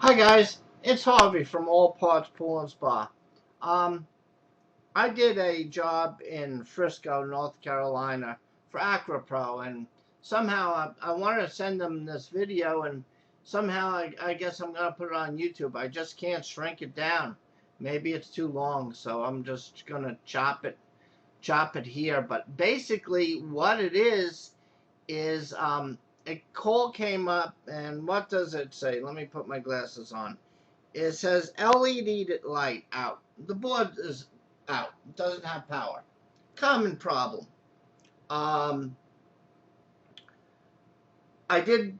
Hi guys, it's Harvey from All Parts Pool and Spa. Um, I did a job in Frisco, North Carolina for Aqua Pro, and somehow I wanted to send them this video, and somehow I guess I'm gonna put it on YouTube. I just can't shrink it down. Maybe it's too long, so I'm just gonna chop it here. But basically, what it is a call came up, and what does it say? Let me put my glasses on. It says LED light out. The board is out. It doesn't have power. Common problem. Um, I did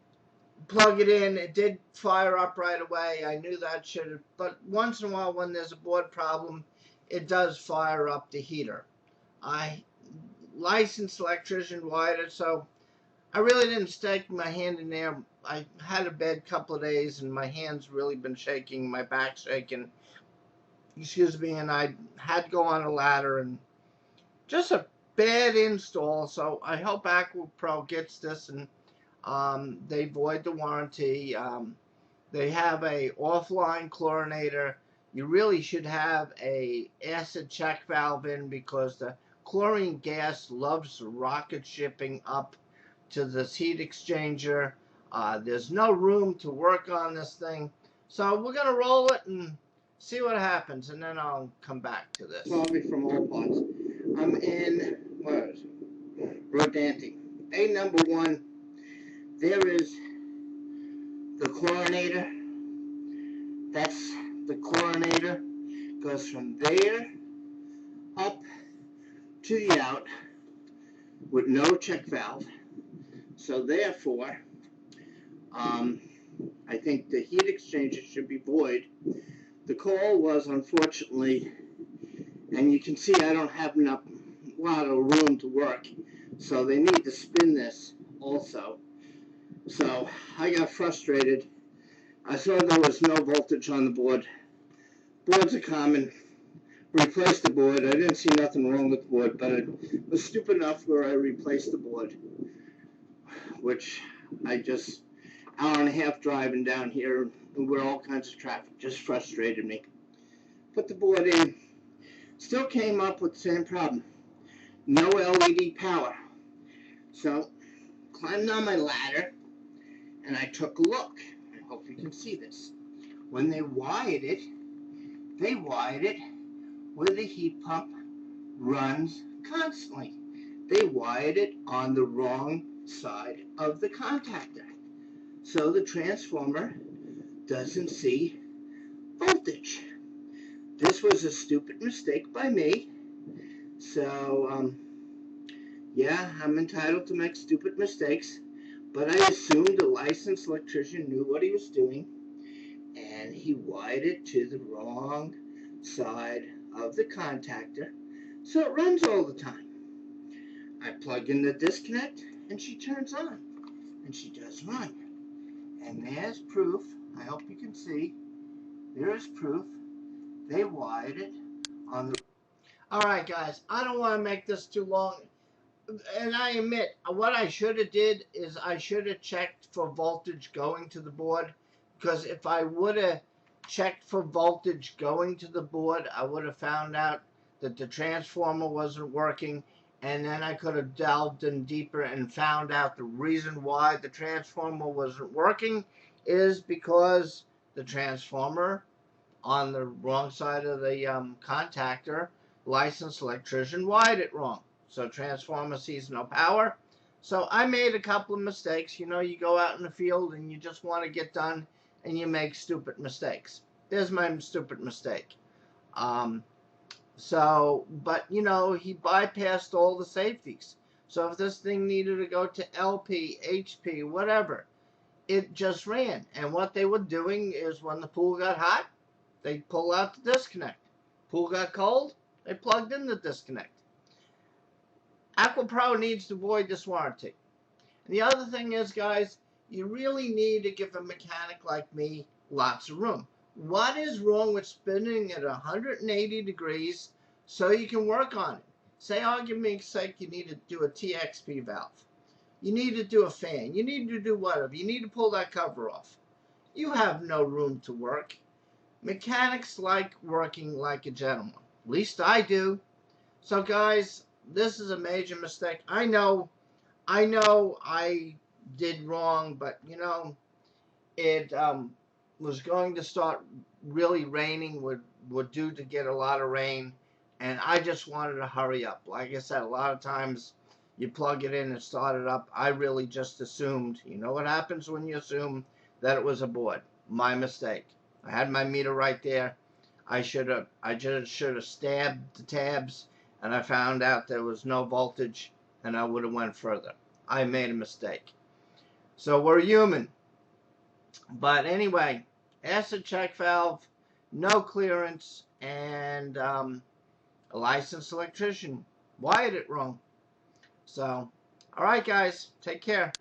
plug it in. It did fire up right away. I knew that should have. But once in a while, when there's a board problem, it does fire up the heater. I licensed electrician wired it, so I really didn't stick my hand in there. I had a bad couple of days, and my hand's really been shaking, my back shaking. Excuse me, and I had to go on a ladder, and just a bad install. So I hope Aqua Pro gets this, and they void the warranty. They have a offline chlorinator. You really should have a acid check valve in, because the chlorine gas loves rocket shipping up to this heat exchanger. There's no room to work on this thing. So we're going to roll it and see what happens, and then I'll come back to this. Probably from all parts. I'm in, where is it? Rodante. A number one, there is the chlorinator. That's the chlorinator. Goes from there up to the out with no check valve. So therefore, I think the heat exchanger should be void. The call was, unfortunately, and you can see I don't have a lot of room to work, so they need to spin this also. So I got frustrated. I saw there was no voltage on the board. Boards are common. Replaced the board. I didn't see nothing wrong with the board, but I was stupid enough where I replaced the board, which I just, hour and a half driving down here with all kinds of traffic, just frustrated me. Put the board in, still came up with the same problem. No LED power. So climbed on my ladder and I took a look. I hope you can see this. When they wired it where the heat pump runs constantly. They wired it on the wrong side of the contactor. So the transformer doesn't see voltage. This was a stupid mistake by me. So, yeah, I'm entitled to make stupid mistakes, but I assumed a licensed electrician knew what he was doing, and he wired it to the wrong side of the contactor, so it runs all the time. I plug in the disconnect, and she turns on, and she does run. And there's proof. I hope you can see. There is proof. They wired it on the... All right, guys, I don't want to make this too long. And I admit, what I should have did is I should have checked for voltage going to the board, because if I would have checked for voltage going to the board, I would have found out that the transformer wasn't working, and then I could have delved in deeper and found out the reason why the transformer wasn't working is because the transformer on the wrong side of the contactor, licensed electrician wired it wrong. So transformer sees no power. So I made a couple of mistakes. You know, you go out in the field and you just want to get done and you make stupid mistakes. There's my stupid mistake. But you know, he bypassed all the safeties. So if this thing needed to go to LP, HP, whatever, it just ran. And what they were doing is when the pool got hot, they pull out the disconnect. Pool got cold, they plugged in the disconnect. Aqua Pro needs to void this warranty. And the other thing is, guys, you really need to give a mechanic like me lots of room. What is wrong with spinning at 180 degrees so you can work on it? Say, argument's sake, you need to do a TXP valve. You need to do a fan. You need to do whatever. You need to pull that cover off. you have no room to work. Mechanics like working like a gentleman. At least I do. So guys, this is a major mistake. I know I did wrong, but you know, it was going to start really raining, would due to get a lot of rain, and I just wanted to hurry up. Like I said, a lot of times you plug it in and start it up. I really just assumed, you know what happens when you assume that it was a board. My mistake. I had my meter right there. I just should have stabbed the tabs, and I found out there was no voltage, and I would have went further. I made a mistake. So we're human. But anyway, acid check valve, no clearance, and a licensed electrician wired it wrong. So, all right, guys, take care.